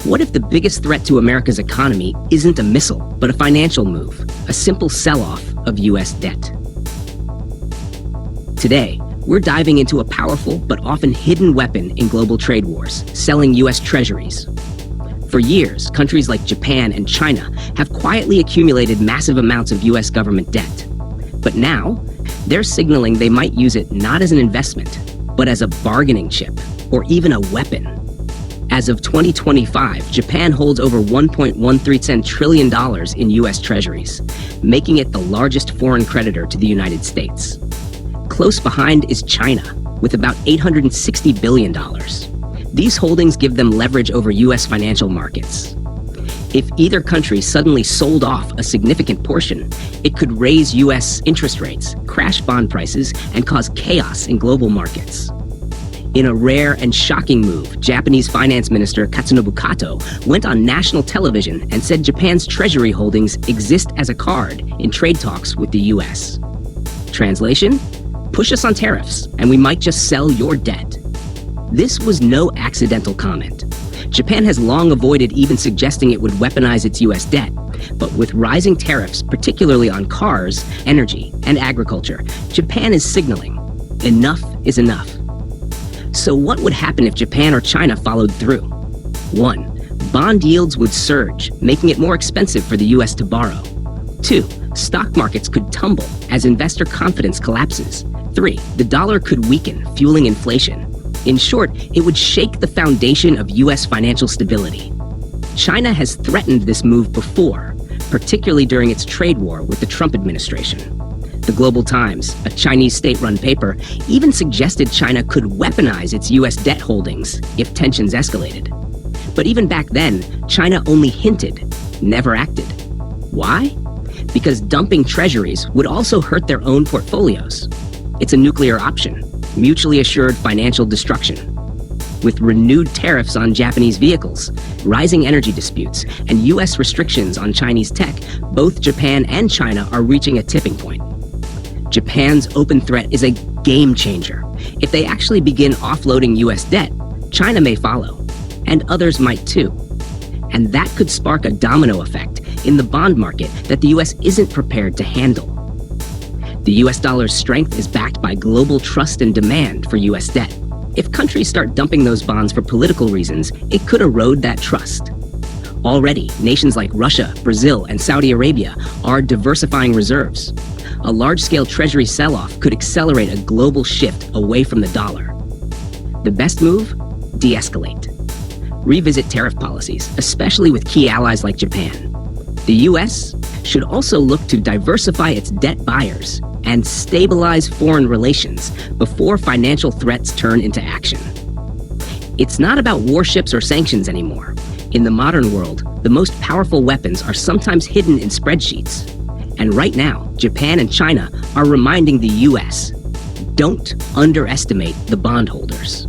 What if the biggest threat to America's economy isn't a missile, but a financial move, a simple sell-off of U.S. debt? Today, we're diving into a powerful but often hidden weapon in global trade wars, selling U.S. treasuries. For years, countries like Japan and China have quietly accumulated massive amounts of U.S. government debt. But now, they're signaling they might use it not as an investment, but as a bargaining chip, or even a weapon. As of 2025, Japan holds over $1.137 trillion in U.S. treasuries, making it the largest foreign creditor to the United States. Close behind is China, with about $860 billion. These holdings give them leverage over U.S. financial markets. If either country suddenly sold off a significant portion, it could raise U.S. interest rates, crash bond prices, and cause chaos in global markets. In a rare and shocking move, Japanese Finance Minister Katsunobu Kato went on national television and said Japan's treasury holdings exist as a card in trade talks with the U.S. Translation? Push us on tariffs, and we might just sell your debt. This was no accidental comment. Japan has long avoided even suggesting it would weaponize its U.S. debt, but with rising tariffs, particularly on cars, energy, and agriculture, Japan is signaling, enough is enough. So what would happen if Japan or China followed through? 1. Bond yields would surge, making it more expensive for the U.S. to borrow. 2. Stock markets could tumble as investor confidence collapses. 3. The dollar could weaken, fueling inflation. In short, it would shake the foundation of U.S. financial stability. China has threatened this move before, particularly during its trade war with the Trump administration. The Global Times, a Chinese state-run paper, even suggested China could weaponize its U.S. debt holdings if tensions escalated. But even back then, China only hinted, never acted. Why? Because dumping treasuries would also hurt their own portfolios. It's a nuclear option, mutually assured financial destruction. With renewed tariffs on Japanese vehicles, rising energy disputes, and U.S. restrictions on Chinese tech, both Japan and China are reaching a tipping point. Japan's open threat is a game changer. If they actually begin offloading U.S. debt, China may follow, and others might too. And that could spark a domino effect in the bond market that the U.S. isn't prepared to handle. The U.S. dollar's strength is backed by global trust and demand for U.S. debt. If countries start dumping those bonds for political reasons, it could erode that trust. Already, nations like Russia, Brazil, and Saudi Arabia are diversifying reserves. A large-scale treasury sell-off could accelerate a global shift away from the dollar. The best move? De-escalate. Revisit tariff policies, especially with key allies like Japan. The U.S. should also look to diversify its debt buyers and stabilize foreign relations before financial threats turn into action. It's not about warships or sanctions anymore. In the modern world, the most powerful weapons are sometimes hidden in spreadsheets. And right now, Japan and China are reminding the U.S., don't underestimate the bondholders.